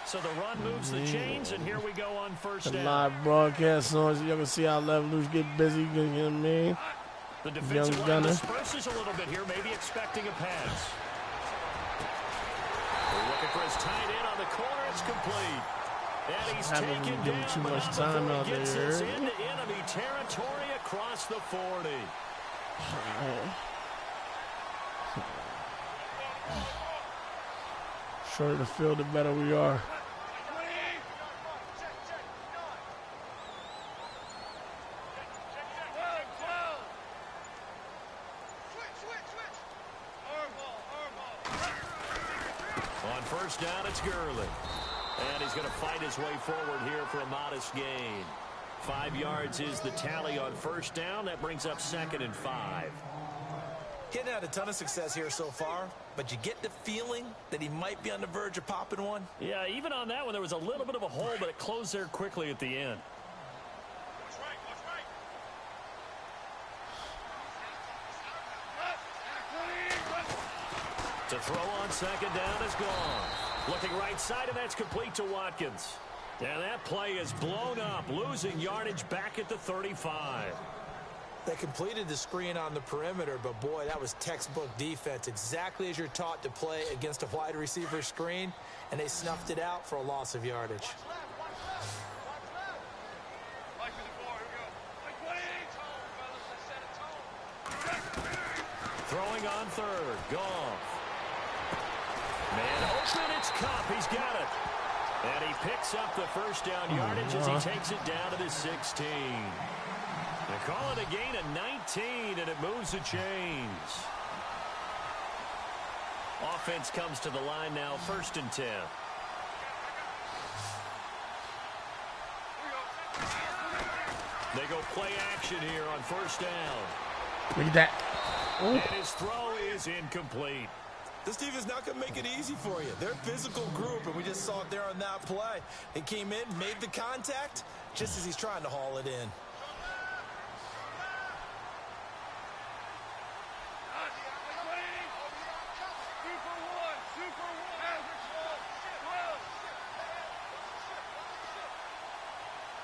So the run moves the chains, and here we go on first down. Live broadcast on, so you can see how Levelous get busy. You know what I mean? The defensive line disperses a little bit here, maybe expecting a pass. They're looking for his tight end on the corner. It's complete. And he's taken down, too much but time before out he gets there. this into enemy territory across the 40. Shorter the field, the better we are. On first down, it's Gurley. And he's going to fight his way forward here for a modest gain. 5 yards is the tally on first down. That brings up 2nd and 5. He hadn't had a ton of success here so far, but you get the feeling that he might be on the verge of popping one. Yeah, even on that one, there was a little bit of a hole, but it closed there quickly at the end. To throw on 2nd down is gone. Looking right side, and that's complete to Watkins. And that play is blown up, losing yardage back at the 35. They completed the screen on the perimeter, but boy, that was textbook defense, exactly as you're taught to play against a wide receiver screen, and they snuffed it out for a loss of yardage. Throwing on 3rd, Goff. Man open, it's Cup, he's got it. And he picks up the first down yardage as he takes it down to the 16. They call it a gain of 19, and it moves the chains. Offense comes to the line now, 1st and 10. They go play action here on first down. Look at that. Ooh. And his throw is incomplete. This team is not going to make it easy for you. They're a physical group, and we just saw it there on that play. He came in, made the contact, just as he's trying to haul it in.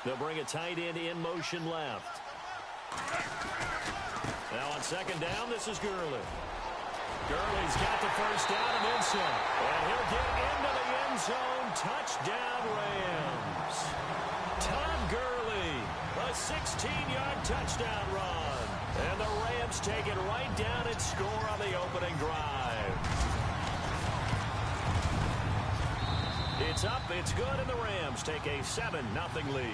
They'll bring a tight end in motion left. Now on 2nd down, this is Gurley. Gurley's got the first down and then some. And he'll get into the end zone. Touchdown, Rams. Todd Gurley, a 16-yard touchdown run. And the Rams take it right down and score on the opening drive. It's up, it's good, and the Rams take a 7-0 lead.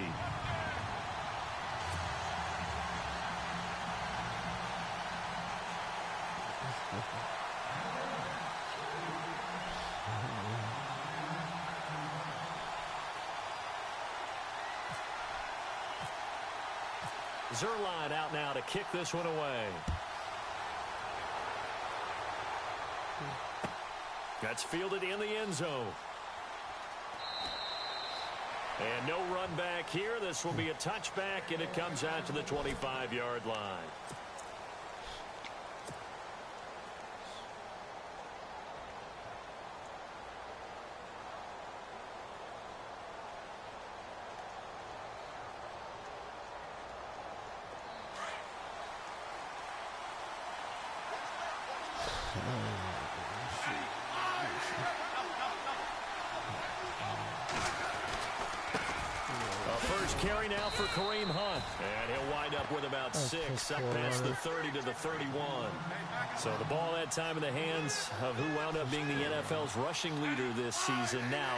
Zerline out now to kick this one away. That's fielded in the end zone. And no run back here. This will be a touchback, and it comes out to the 25-yard line. Carry now for Kareem Hunt. And he'll wind up with about 6. Suck past the 30 to the 31. So the ball that time in the hands of who wound up being the NFL's rushing leader this season. Now,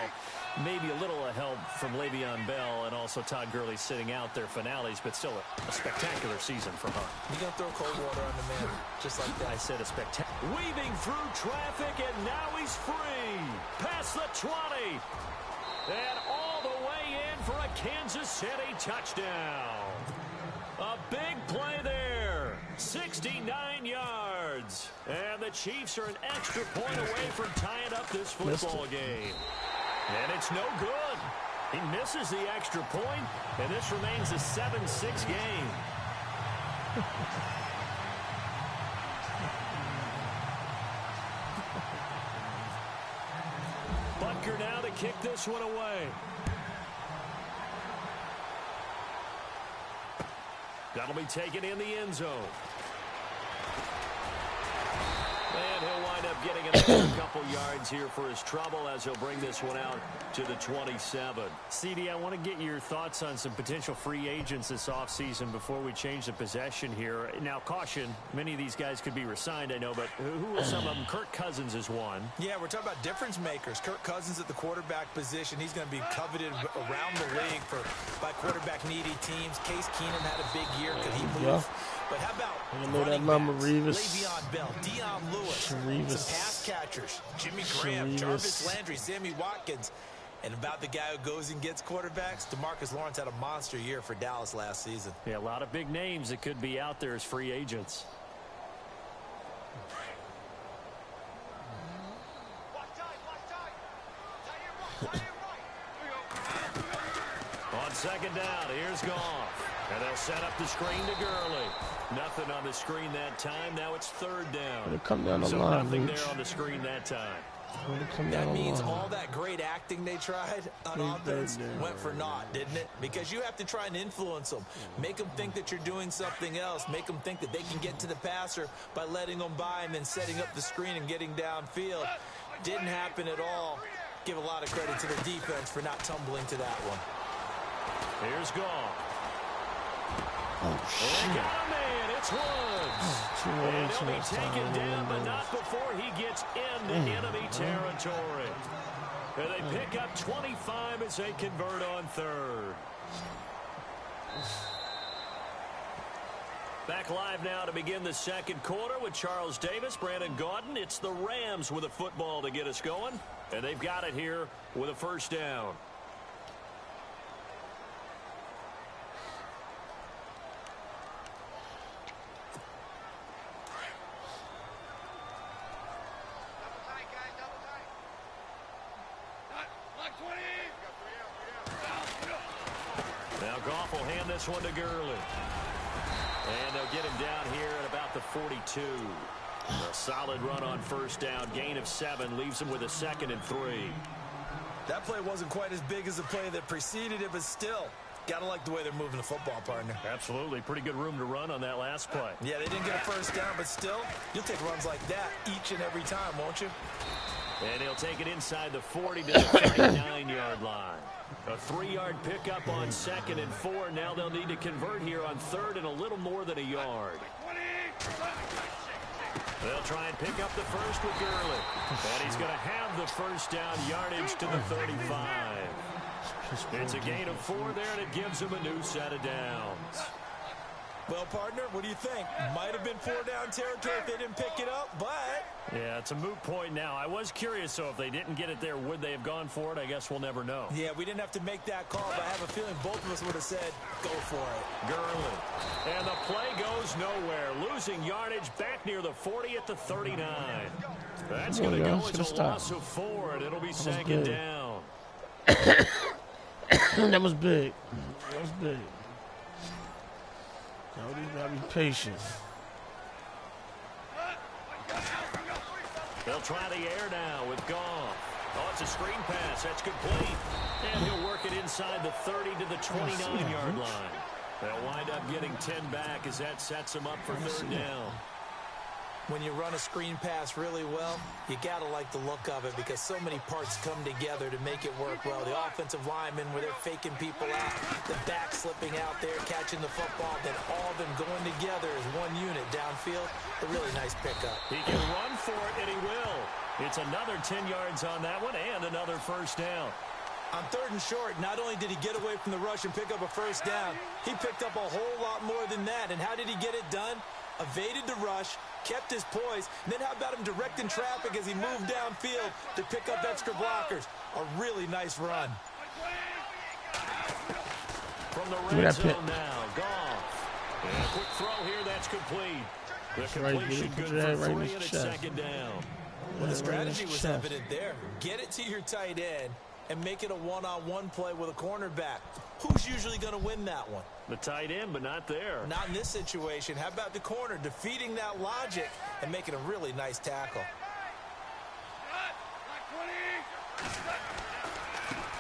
maybe a little help from Le'Veon Bell and also Todd Gurley sitting out their finales, but still a spectacular season for Hunt. You're going to throw cold water on the man, just like that. I said a spectacular. Weaving through traffic, and now he's free. Past the 20. And all the way in for a Kansas City touchdown. A big play there. 69 yards. And the Chiefs are an extra point away from tying up this football game. And it's no good. He misses the extra point, and this remains a 7-6 game. But Baker now to kick this one away. That'll be taken in the end zone. And he'll wind up getting another couple yards here for his trouble as he'll bring this one out to the 27. CD, I want to get your thoughts on some potential free agents this offseason before we change the possession here. Now, caution, many of these guys could be re-signed, I know, but who are some of them? Kirk Cousins is one. Yeah, we're talking about difference makers. Kirk Cousins at the quarterback position. He's going to be coveted around the league by quarterback-needy teams. Case Keenum had a big year. Could he move? Yeah. But how about that number, Revis. Le'Veon Bell, Deion Lewis, some pass catchers, Jimmy Graham, Jarvis Landry, Sammy Watkins. And about the guy who goes and gets quarterbacks, DeMarcus Lawrence had a monster year for Dallas last season. Yeah, a lot of big names that could be out there as free agents. On second down, here's Goff. And they'll set up the screen to Gurley. Nothing on the screen that time. Now it's third down. It'll come down the so line, nothing Luch. there on the screen that time. That means all that great acting they tried on offense went for naught, didn't it? Because you have to try and influence them. Make them think that you're doing something else. Make them think that they can get to the passer by letting them by and then setting up the screen and getting downfield. Didn't happen at all. Give a lot of credit to the defense for not tumbling to that one. Here's Goff. Oh, shit. Got a man. It's Woods. And he'll be taken down, but not before he gets into enemy territory. And they pick up 25 as they convert on third. Back live now to begin the second quarter with Charles Davis, Brandon Gaudin. It's the Rams with a football to get us going. And they've got it here with a first down. Now Goff will hand this one to Gurley. And they'll get him down here at about the 42. A solid run on first down. Gain of 7 leaves him with a 2nd and 3. That play wasn't quite as big as the play that preceded it, but still, gotta like the way they're moving the football, partner. Absolutely. Pretty good room to run on that last play. Yeah, they didn't get a first down, but still, you'll take runs like that each and every time, won't you? And he'll take it inside the 40 to the 39-yard line. A 3-yard pickup on 2nd and 4. Now they'll need to convert here on 3rd and a little more than a yard. They'll try and pick up the first with Gurley. And he's going to have the first down yardage to the 35. It's a gain of 4 there, and it gives him a new set of downs. Well, partner, what do you think? Might have been 4-down territory if they didn't pick it up, but... Yeah, it's a moot point now. I was curious, so if they didn't get it there, would they have gone for it? I guess we'll never know. Yeah, we didn't have to make that call, but I have a feeling both of us would have said, go for it. Gurley. And the play goes nowhere. Losing yardage back near the 40 at the 39. That's going to go as a loss of 4, and it'll be second down. That was big. That was big. Cody's got to be patient. They'll try the air now with Goff. Oh, it's a screen pass. That's complete. And he'll work it inside the 30 to the 29-yard line. They'll wind up getting 10 back as that sets them up for 3rd down. When you run a screen pass really well, you got to like the look of it because so many parts come together to make it work well. The offensive linemen where they're faking people out, the back slipping out there, catching the football, then all of them going together as one unit downfield. A really nice pickup. He can run for it, and he will. It's another 10 yards on that one and another first down. On 3rd and short, not only did he get away from the rush and pick up a first down, he picked up a whole lot more than that. And how did he get it done? Evaded the rush, kept his poise, and then how about him directing traffic as he moved downfield to pick up extra blockers? A really nice run. From the red zone now, Goff. And a quick throw here, that's complete. The completion good for 3, and it's second down. Well, the strategy was evident there. Get it to your tight end and make it a one-on-one play with a cornerback. Who's usually going to win that one? The tight end, but not there. Not in this situation. How about the corner defeating that logic and making a really nice tackle?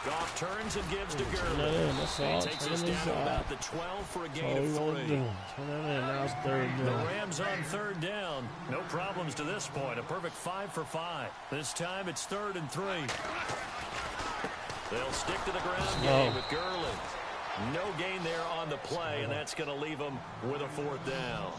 Goff turns and gives to Gurley. He takes us down to about the 12 for a gain of 3. Now it's third down. The Rams on third down. No problems to this point. A perfect 5 for 5. This time it's 3rd and 3. They'll stick to the ground game with Gurley. No gain there on the play, and that's going to leave them with a 4th down.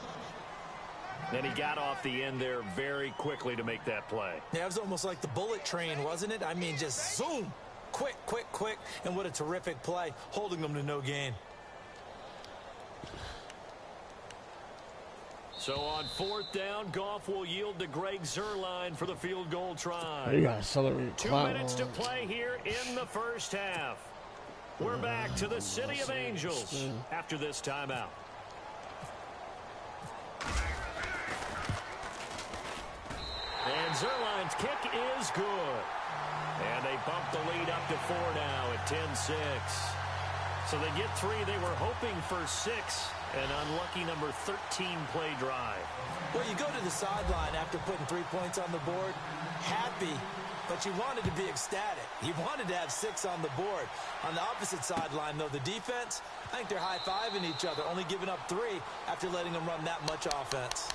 And he got off the end there very quickly to make that play. Yeah, it was almost like the bullet train, wasn't it? I mean, just zoom. Quick, quick, quick. And what a terrific play, holding them to no gain. So on 4th down, Goff will yield to Greg Zuerlein for the field goal try. You got 2 minutes to play here in the first half. We're back to the City of Angels after this timeout. And Zuerlein's kick is good. And they bump the lead up to 4 now at 10-6. So they get 3. They were hoping for 6. An unlucky number 13 play drive. Well, you go to the sideline after putting 3 points on the board, happy, but you wanted to be ecstatic. You wanted to have 6 on the board. On the opposite sideline, though, the defense, I think they're high-fiving each other, only giving up 3 after letting them run that much offense.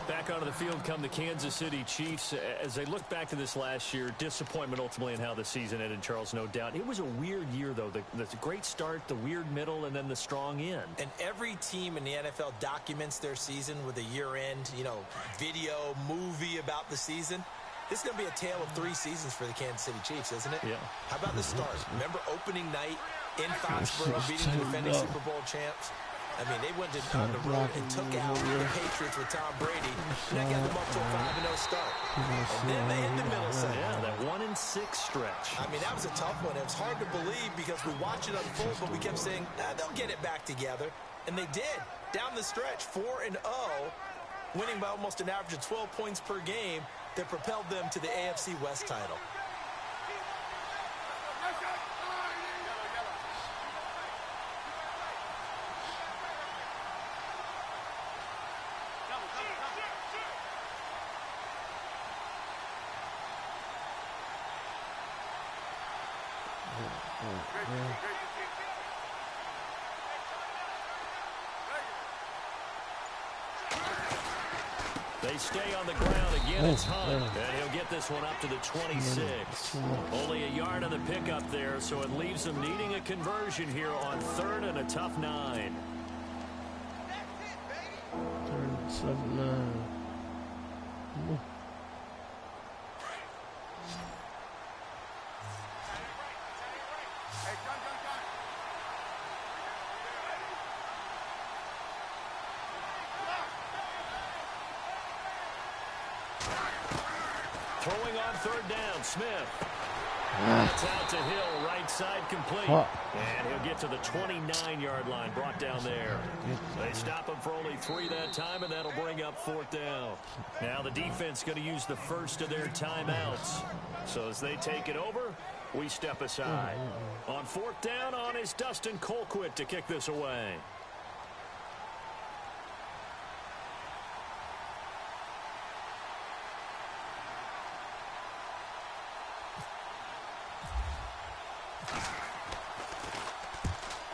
Back onto the field come the Kansas City Chiefs. As they look back to this last year, disappointment ultimately in how the season ended, Charles, no doubt. It was a weird year, though. The great start, the weird middle, and then the strong end. And every team in the NFL documents their season with a year-end, video, movie about the season. This is going to be a tale of 3 seasons for the Kansas City Chiefs, isn't it? Yeah. How about the start? Remember opening night in Foxborough, beating the defending Super Bowl champs? I mean, they went on the road and took out the Patriots with Tom Brady. And that got them up to a 5-0 start. And then they hit the middle second. Yeah, that 1-6 stretch. I mean, that was a tough one. It was hard to believe because we watched it unfold, but we kept saying, they'll get it back together. And they did. Down the stretch, 4-0, winning by almost an average of 12 points per game that propelled them to the AFC West title. They stay on the ground again. It's Hunt, and he'll get this one up to the 26. Only a yard on the pickup there, so it leaves them needing a conversion here on 3rd and a tough 9. 7-9. Throwing on 3rd down, Smith. That's out to Hill, right side complete. And he'll get to the 29-yard line, brought down there. They stop him for only 3 that time, and that'll bring up 4th down. Now the defense going to use the first of their timeouts. So as they take it over, we step aside. On 4th down, on is Dustin Colquitt to kick this away.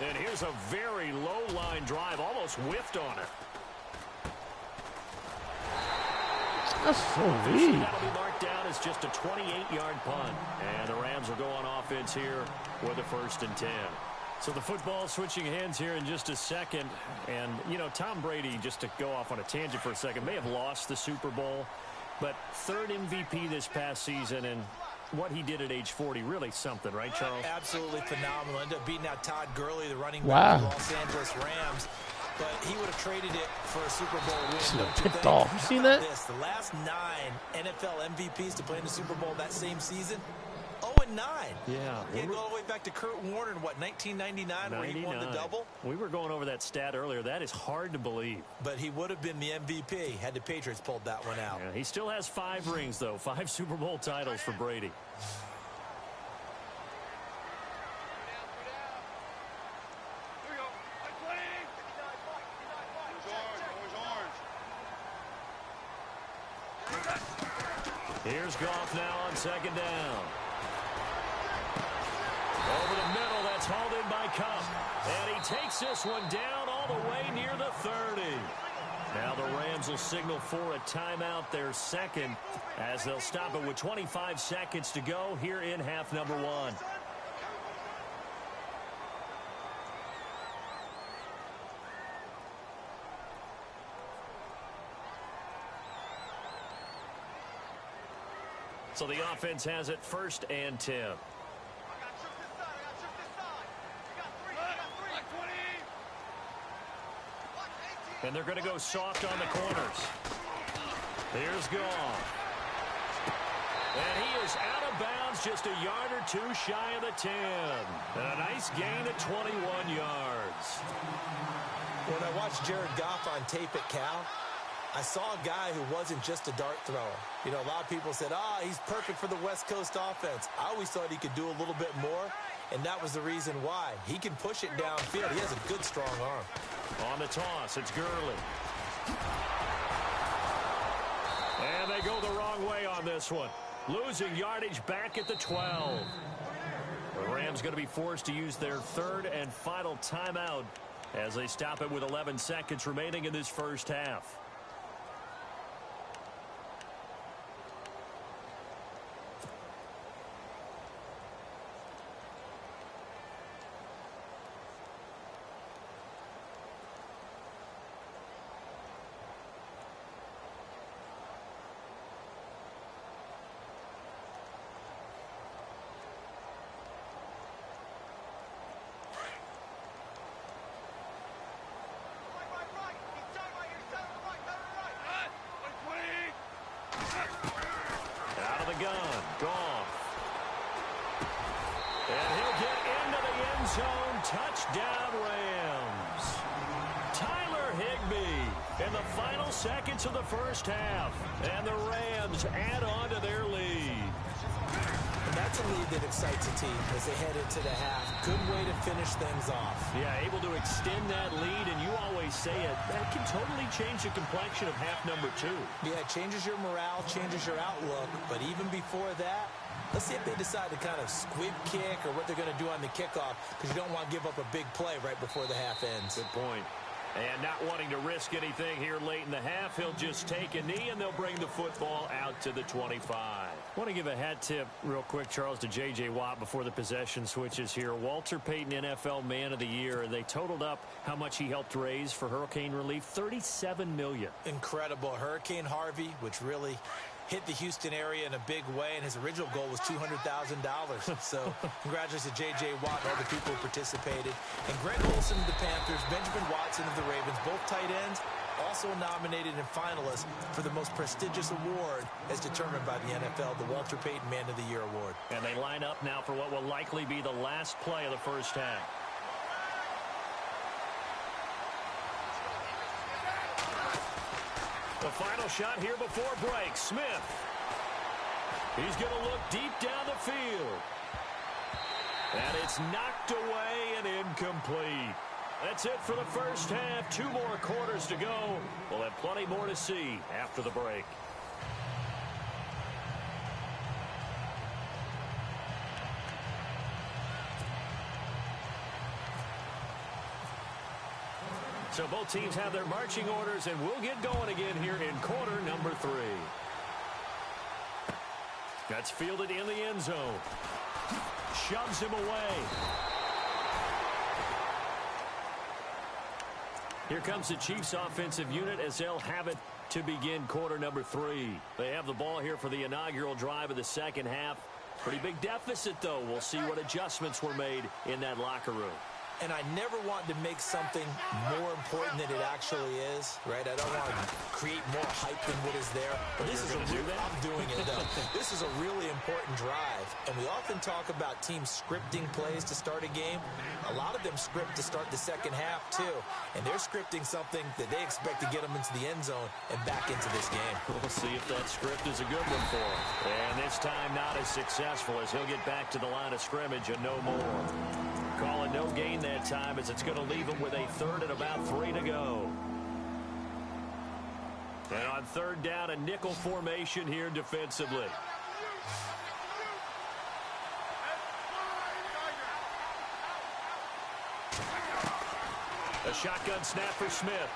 And here's a very low line drive, almost whiffed on it. That's so weak. That'll be marked down as just a 28-yard punt. And the Rams will go on offense here with a 1st and 10. So the football switching hands here in just a second. And, Tom Brady, just to go off on a tangent for a second, may have lost the Super Bowl. But 3rd MVP this past season, and what he did at age 40, really something, right, Charles? Absolutely phenomenal. Ended up beating out Todd Gurley, the running back of the Los Angeles Rams. But he would have traded it for a Super Bowl win. Picked off. You seen that? The last 9 NFL MVPs to play in the Super Bowl that same season, 0-9. Yeah. You can go all the way back to Kurt Warner in, 1999, where he won the double? We were going over that stat earlier. That is hard to believe. But he would have been the MVP had the Patriots pulled that one out. Yeah, he still has 5 rings, though. 5 Super Bowl titles for Brady. Here's Goff now on 2nd down. Cup. And he takes this one down all the way near the 30. Now the Rams will signal for a timeout, their second, as they'll stop it with 25 seconds to go here in half number one. So the offense has it 1st and 10. And they're going to go soft on the corners. Here's Goff. And he is out of bounds just a yard or two shy of the 10. And a nice gain of 21 yards. When I watched Jared Goff on tape at Cal, I saw a guy who wasn't just a dart thrower. You know, a lot of people said, he's perfect for the West Coast offense. I always thought he could do a little bit more, and that was the reason why. He can push it downfield. He has a good, strong arm. On the toss, it's Gurley. And they go the wrong way on this one. Losing yardage back at the 12. The Rams going to be forced to use their 3rd and final timeout as they stop it with 11 seconds remaining in this first half. Gun, Goff. And he'll get into the end zone. Touchdown, Rams. Tyler Higbee in the final seconds of the first half. And the Rams add on to their lead. And that's a lead that excites a team as they head into the half. Good way to finish things off. Yeah, able to extend that lead, and you always say it, that can totally change the complexion of half number 2. Yeah, it changes your morale, changes your outlook, but even before that, let's see if they decide to kind of squib kick or what they're going to do on the kickoff, because you don't want to give up a big play right before the half ends. Good point. And not wanting to risk anything here late in the half, he'll just take a knee, and they'll bring the football out to the 25. I want to give a hat tip real quick, Charles, to J.J. Watt before the possession switches here. Walter Payton, NFL Man of the Year. They totaled up how much he helped raise for hurricane relief, $37 million. Incredible. Hurricane Harvey, which really hit the Houston area in a big way, and his original goal was $200,000. So congratulations to J.J. Watt and all the people who participated. And Greg Olsen of the Panthers, Benjamin Watson of the Ravens, both tight ends, also nominated and finalists for the most prestigious award as determined by the NFL, the Walter Payton Man of the Year Award. And they line up now for what will likely be the last play of the first half. The final shot here before break. Smith. He's going to look deep down the field. And it's knocked away and incomplete. That's it for the first half. 2 more quarters to go. We'll have plenty more to see after the break. So both teams have their marching orders, and we'll get going again here in quarter number 3. That's fielded in the end zone. Shoves him away. Here comes the Chiefs offensive unit as they'll have it to begin quarter number 3. They have the ball here for the inaugural drive of the second half. Pretty big deficit, though. We'll see what adjustments were made in that locker room. And I never want to make something more important than it actually is, right? I don't want to create more hype than what is there. But this is I'm doing it, though. This is a really important drive. And we often talk about teams scripting plays to start a game. A lot of them script to start the second half, too. And they're scripting something that they expect to get them into the end zone and back into this game. We'll see if that script is a good one for him. And this time not as successful as he'll get back to the line of scrimmage and no more. Call it no gain that time as it's going to leave him with a 3rd and about 3 to go. And on 3rd down, a nickel formation here defensively. A shotgun snap for Smith.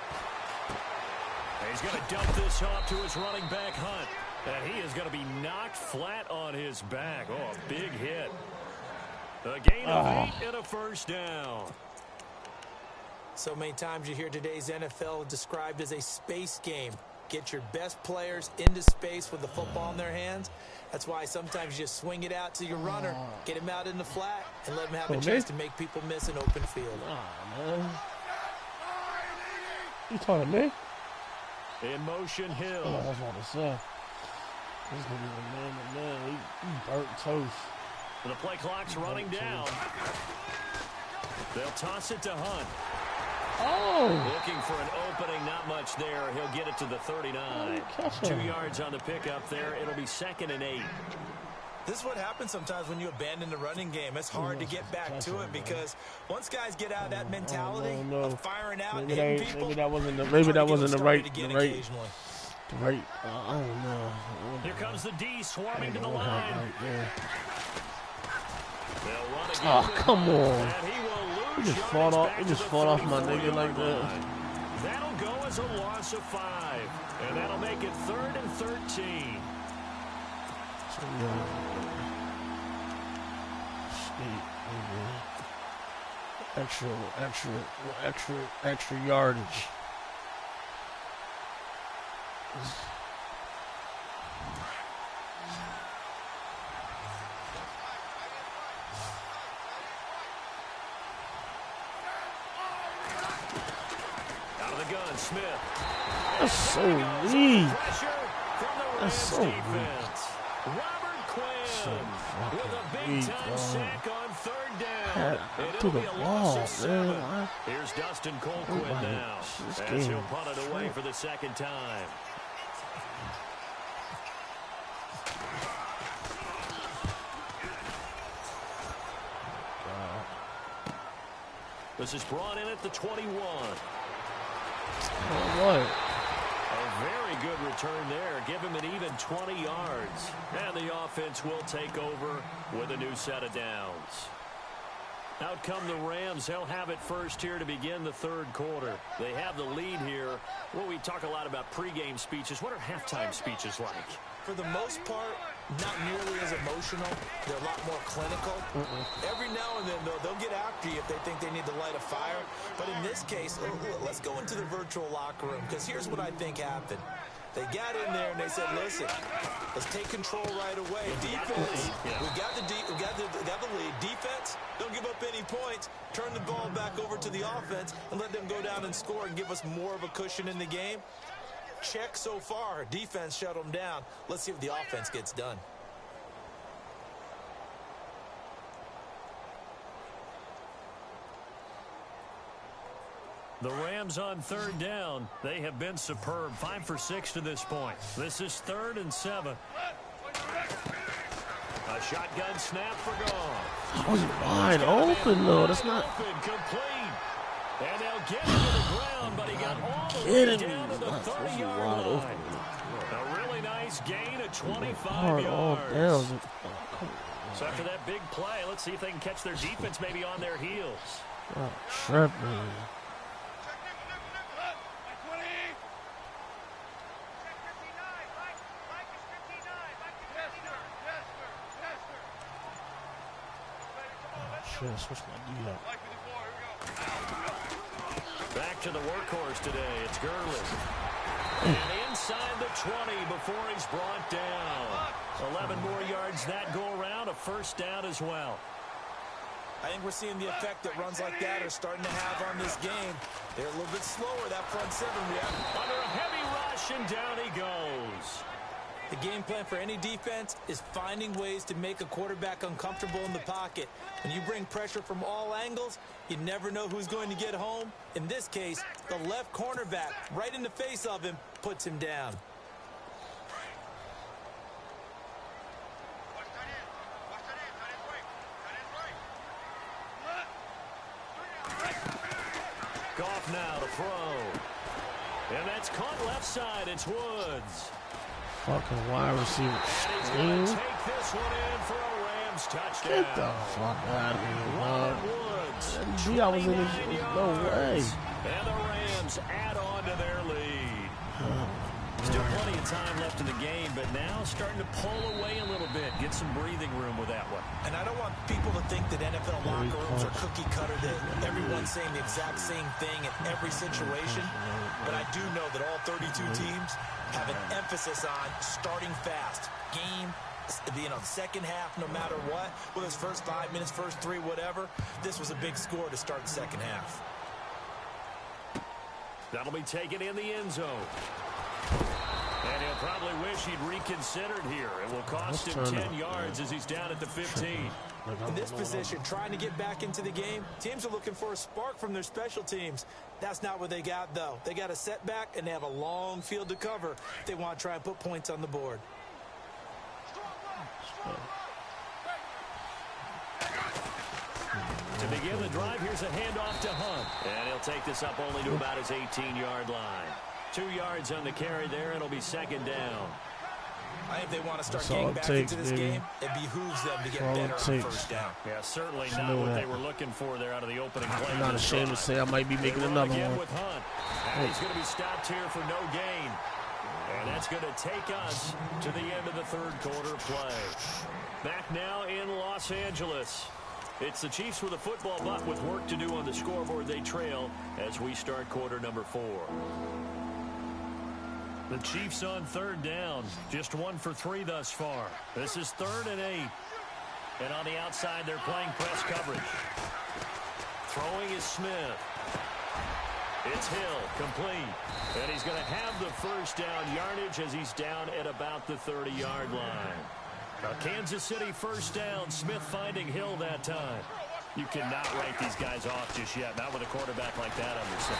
And he's going to dump this off to his running back, Hunt. And he is going to be knocked flat on his back. Oh, a big hit. A gain of 8 and a first down. So many times you hear today's NFL described as a space game. Get your best players into space with the football in their hands. That's why sometimes you just swing it out to your runner, get him out in the flat, and let him have a chance to make people miss an open field. Man. You talking to me? In motion, Hill. Oh, that's what I said. This nigga's a man. He burnt toast. The play clock's running down. They'll toss it to Hunt. Oh! Looking for an opening, not much there. He'll get it to the 39. 2 yards on the pickup there. It'll be 2nd and 8. This is what happens sometimes when you abandon the running game. It's hard to get back to it because once guys get out of that mentality of firing out and hitting people, maybe that wasn't the right. I don't know. Here comes the D swarming to the line. Oh, come on. He just fought off my nigga like that. That'll go as a loss of 5. And that'll make it 3rd and 13. Extra yardage. Out of the gun, Smith. That's so weak. That's so weak. Robert Quinn with a big-time sack on 3rd down. To the wall, man. Here's Dustin Colquitt now as he'll punt it away for the 2nd time. This is brought in at the 21. What? A very good return there. Give him an even 20 yards. And the offense will take over with a new set of downs. Out come the Rams. They'll have it first here to begin the 3rd quarter. They have the lead here. Well, we talk a lot about pregame speeches. What are halftime speeches like? For the most part, not nearly as emotional. They're a lot more clinical. Every now and then, though, they'll get after you if they think they need to light a fire. But in this case, let's go into the virtual locker room, because here's what I think happened. They got in there and they said, listen, let's take control right away. Defense, we got the lead. Defense, don't give up any points. Turn the ball back over to the offense and let them go down and score and give us more of a cushion in the game. Check so far. Defense shut them down. Let's see if the offense gets done. The Rams on 3rd down. They have been superb. 5 for 6 to this point. This is 3rd and 7. A shotgun snap for Goff. That was wide open, though. That's not complete. And they'll get him to the ground, but he got all the way down to the 30-yard line. A really nice gain of 25 yards. So after that big play, let's see if they can catch their defense maybe on their heels. Oh, tripping. Switch my D up. Back to the workhorse today. It's Gurley. And inside the 20 before he's brought down. 11 more yards that go around. A first down as well. I think we're seeing the effect that runs like that are starting to have on this game. They're a little bit slower, that front seven. Under a heavy rush, and down he goes. The game plan for any defense is finding ways to make a quarterback uncomfortable in the pocket. When you bring pressure from all angles, you never know who's going to get home. In this case, the left cornerback, right in the face of him, puts him down. Goff now to throw. And that's caught left side. It's Woods. Fucking wide receiver. He's going to take this one in for a Rams touchdown. Get the fuck out of here, Robert Woods. be I was in this. No way. And the Rams add on to their lead. Still plenty of time left in the game, but now starting to pull away a little bit, get some breathing room with that one. And I don't want people to think that NFL locker rooms are cookie cutter, that everyone's saying the exact same thing in every situation. But I do know that all 32 teams have an emphasis on starting fast. Second half, no matter what, whether it's first 5 minutes, first 3, whatever, this was a big score to start the second half. That'll be taken in the end zone. And he'll probably wish he'd reconsidered here. It will cost him 10 yards as he's down at the 15. In this position, trying to get back into the game, teams are looking for a spark from their special teams. That's not what they got, though. They got a setback, and they have a long field to cover if they want to try and put points on the board. To begin the drive, here's a handoff to Hunt. And he'll take this up only to about his 18-yard line. 2 yards on the carry there, and it'll be second down. I think they want to start getting back into this game. It behooves them to get better on first down. Yeah, certainly not what they were looking for there out of the opening play. I'm not ashamed to say I might be making another one. With Hunt. And he's going to be stopped here for no gain. And that's going to take us to the end of the third quarter play. Back now in Los Angeles. It's the Chiefs with a football, but with work to do on the scoreboard, they trail as we start quarter number 4. The Chiefs on third down, just 1 for 3 thus far. This is 3rd and 8. And on the outside, they're playing press coverage. Throwing is Smith. It's Hill, complete. And he's going to have the first down yardage as he's down at about the 30-yard line. Now, Kansas City first down. Smith finding Hill that time. You cannot write these guys off just yet. Not with a quarterback like that on your side.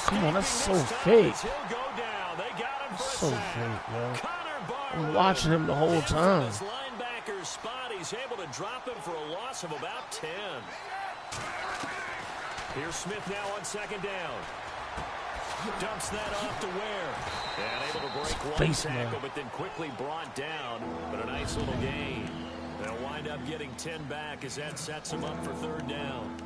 Come on, that's so fake. He'll go down. They got him for So a sack. fake, man. Connor I'm watching him the whole time. His linebacker's spot. He's able to drop him for a loss of about 10. Here's Smith now on second down. Dumps that off to Ware. And able to break one tackle, but then quickly brought down. But a nice little gain. They'll wind up getting 10 back as that sets them up for third down.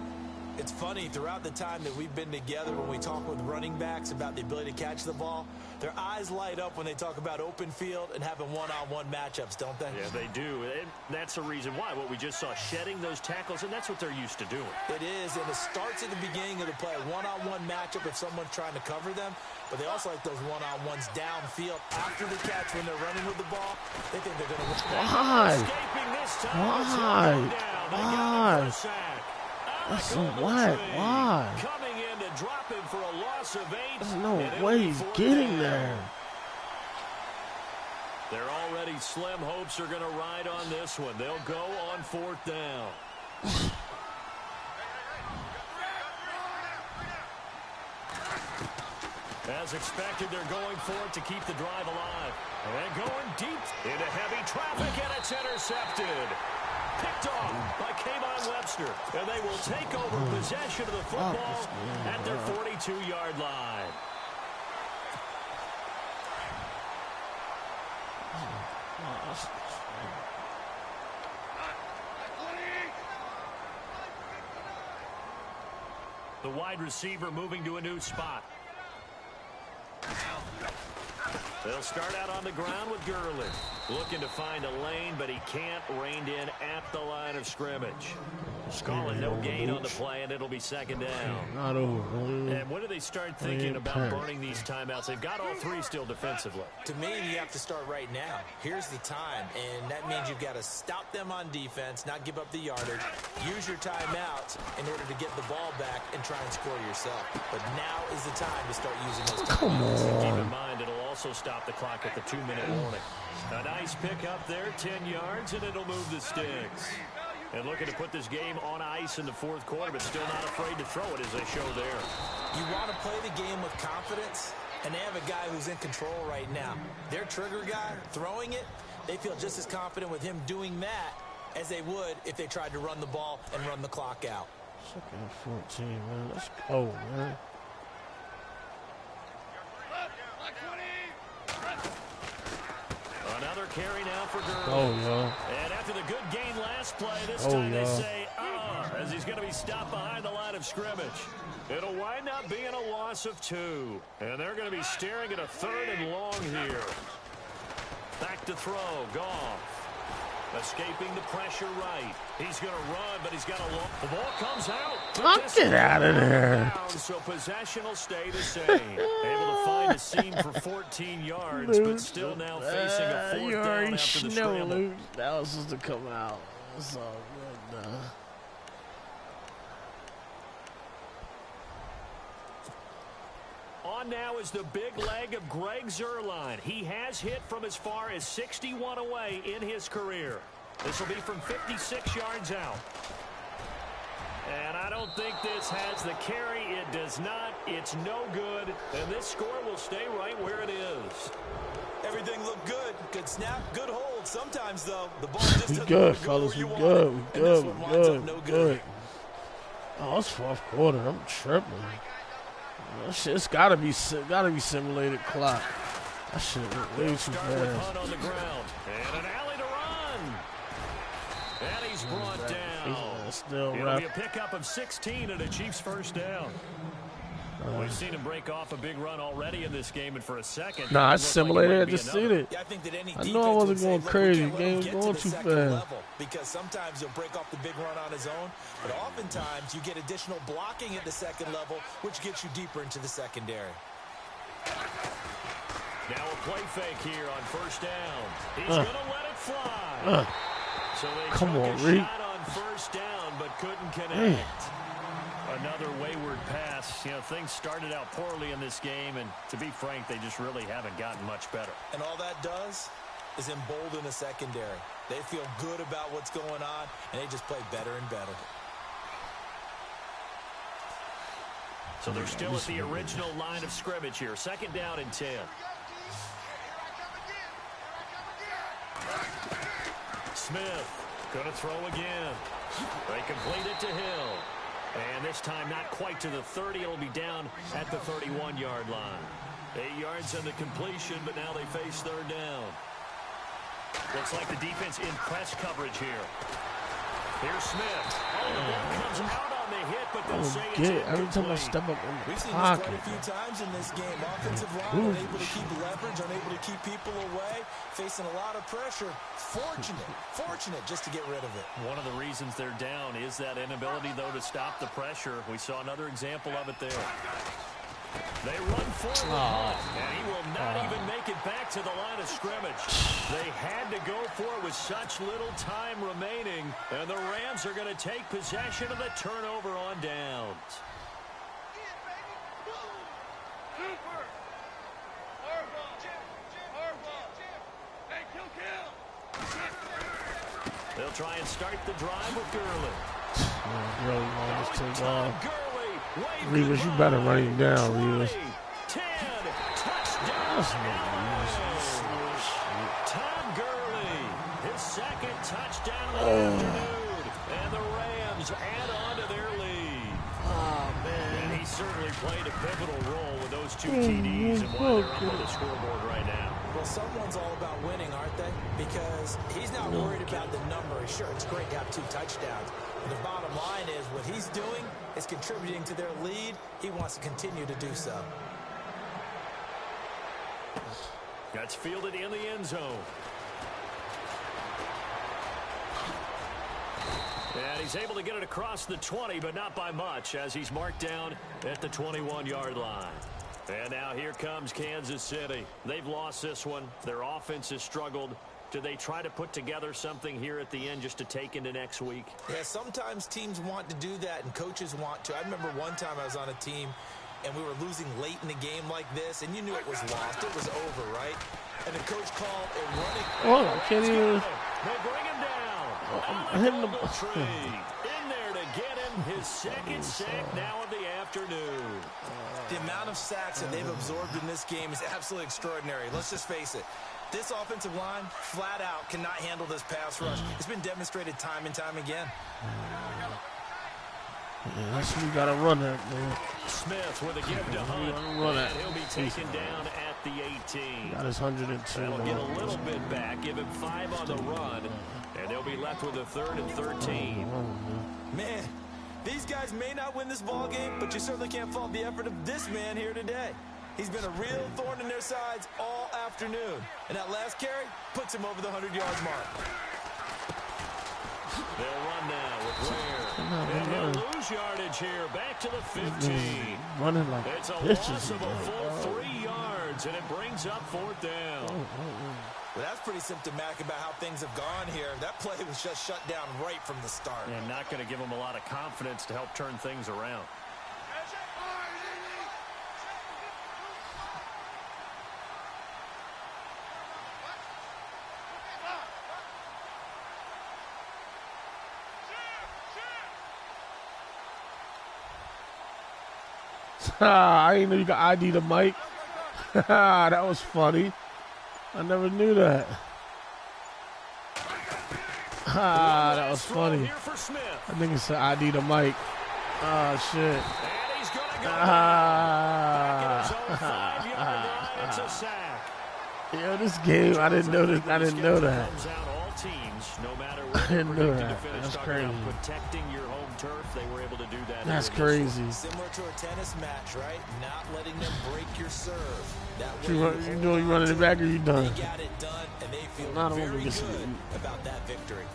It's funny, throughout the time that we've been together, when we talk with running backs about the ability to catch the ball, their eyes light up when they talk about open field and having one-on-one matchups, don't they? Yeah, they do. And that's the reason why. What we just saw, shedding those tackles, and that's what they're used to doing. It is, and it starts at the beginning of the play, a one-on-one matchup if someone's trying to cover them, but they also like those one-on-ones downfield after the catch when they're running with the ball. They think they're going to win. Why? Why? That's so what? Why? Coming in to drop him for a loss of 8. There's no way he's getting there. Their already slim hopes are going to ride on this one. They'll go on 4th down. As expected, they're going for it to keep the drive alive. And going deep into heavy traffic, and it's intercepted. Picked off by Kayvon Webster. And they will take over possession of the football at their 42-yard line. The wide receiver moving to a new spot. They'll start out on the ground with Gurley. Looking to find a lane, but he can't. Reined in at the line of scrimmage. Calling no gain on the play, and it'll be second down. Not over. And when do they start thinking about burning these timeouts? They've got all 3 still defensively. To me, you have to start right now. Here's the time, and that means you've got to stop them on defense, not give up the yardage, use your timeouts in order to get the ball back and try and score yourself. But now is the time to start using those timeouts. Come on. Keep in mind, it'll also stop the clock at the 2-minute warning. A nice pick up there, 10 yards, and it'll move the sticks. And looking to put this game on ice in the 4th quarter, but still not afraid to throw it as they show there. You want to play the game with confidence, and they have a guy who's in control right now. Their trigger guy, throwing it, they feel just as confident with him doing that as they would if they tried to run the ball and run the clock out. Second 14, man. Let's go, man. Another carry now for Gurley. Oh, yo. And after the good gain last play, this time they say, as as he's going to be stopped behind the line of scrimmage. It'll wind up being a loss of 2. And they're going to be staring at a 3rd and long here. Back to throw. Goff. Escaping the pressure right. He's going to run, but he's got a long. The ball comes out. Get out of there. So possession will stay the same. Able to find a seam for 14 yards, but still now facing a 4th down after the scramble. That was supposed to come out. That's all good now. On now is the big leg of Greg Zuerlein. He has hit from as far as 61 away in his career. This will be from 56 yards out. And I don't think this has the carry. It does not. It's no good. And this score will stay right where it is. Everything looked good. Good snap, good hold. Sometimes, though, the ball just doesn't good, go fellas. where We you good. want We it. good. And We this one winds good. up no We good. good. Oh, it's 4th quarter. I'm tripping. That shit's gotta be simulated clock. That shit went way too fast. On the ground. And an alley to run. And he's brought down. Still It'll be a pickup of 16 and a Chiefs 1st down. We've seen him break off a big run already in this game, and for a second. Nah, I simulated. I just seen it. Yeah, I think that any I know I wasn't going crazy. The game was going too fast. Because sometimes he'll break off the big run on his own, but oftentimes you get additional blocking at the second level, which gets you deeper into the secondary. Now a play fake here on 1st down. He's going to let it fly. So they Come took on, a Reed. shot on 1st down, but couldn't connect. Another wayward pass. You know, things started out poorly in this game, and to be frank, they just really haven't gotten much better. And all that does is embolden the secondary. They feel good about what's going on, and they just play better and better. So they're still at the original line of scrimmage here. 2nd down and 10. Smith going to throw again. They complete it to Hill. And this time not quite to the 30. It'll be down at the 31-yard line. 8 yards on the completion, but now they face 3rd down. Looks like the defense in press coverage here. Here's Smith. Oh, the ball comes out on the hit, but they'll say it's incomplete. Every time I step up in We've the seen pocket. this quite a few times in this game. Offensive line unable to keep leverage, unable to keep people away, facing a lot of pressure. Fortunate just to get rid of it. One of the reasons they're down is that inability, though, to stop the pressure. We saw another example of it there. They run forward, and he will not even make it back to the line of scrimmage. They had to go for it with such little time remaining, and the Rams are going to take possession of the turnover on downs. They'll try and start the drive with Gurley. Revis, you better run him down, Revis. 10, touchdown. Tom Gurley, his 2nd touchdown of the afternoon. And the Rams add on to their lead. Oh, man. And he certainly played a pivotal role with those 2 TDs and why they're up on the scoreboard right now. Well, someone's all about winning, aren't they? Because he's not worried about the number. Sure, it's great to have 2 touchdowns. But the bottom line is what he's doing is contributing to their lead. He wants to continue to do so. That's fielded in the end zone. And he's able to get it across the 20, but not by much, as he's marked down at the 21-yard line. And now here comes Kansas City. They've lost this one. Their offense has struggled. Do they try to put together something here at the end just to take into next week? Yeah, sometimes teams want to do that and coaches want to. I remember one time I was on a team and we were losing late in the game like this, and you knew it was lost. It was over, right? And the coach called a running. Oh, I can't even. They bring him down. I'm hitting the in there to get him his 2nd sack now of the afternoon. The amount of sacks that they've absorbed in this game is absolutely extraordinary. Let's just face it. This offensive line, flat out, cannot handle this pass rush. It's been demonstrated time and time again. Yeah, that's what we got to run at, man. Smith with a give to Hunt. And he'll be taken down at the 18. Got his 102. That'll get a little bit back, give him 5 on the run, and they'll be left with a 3rd and 13. Man, guys may not win this ball game, but you certainly can't fault the effort of this man here today. He's been a real thorn in their sides all afternoon. And that last carry puts him over the 100-yard mark. They'll run now with Ware. And he'll lose yardage here. Back to the 15. Running like it's a bitches. loss of a full 3 yards, and it brings up 4th down. Well, that's pretty symptomatic about how things have gone here. That play was just shut down right from the start. And not going to give them a lot of confidence to help turn things around. I didn't know you could ID the mic. That was funny. I never knew that. That was funny. I think it's ID the mic. Oh, shit. And he's going to go back in his own 5-yard line. It's a sack. Yo, this game, I didn't know this. I didn't know that. I didn't know that. That's crazy. Protecting your home turf, they were able to do that. That's crazy. Similar to a tennis match, right? Not letting them break your serve. That You running it back or you done? They got it done, and they feel Not very good about that victory.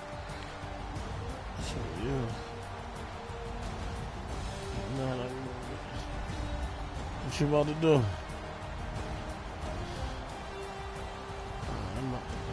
So, yeah. What you about to do? I'm about to eat.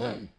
man.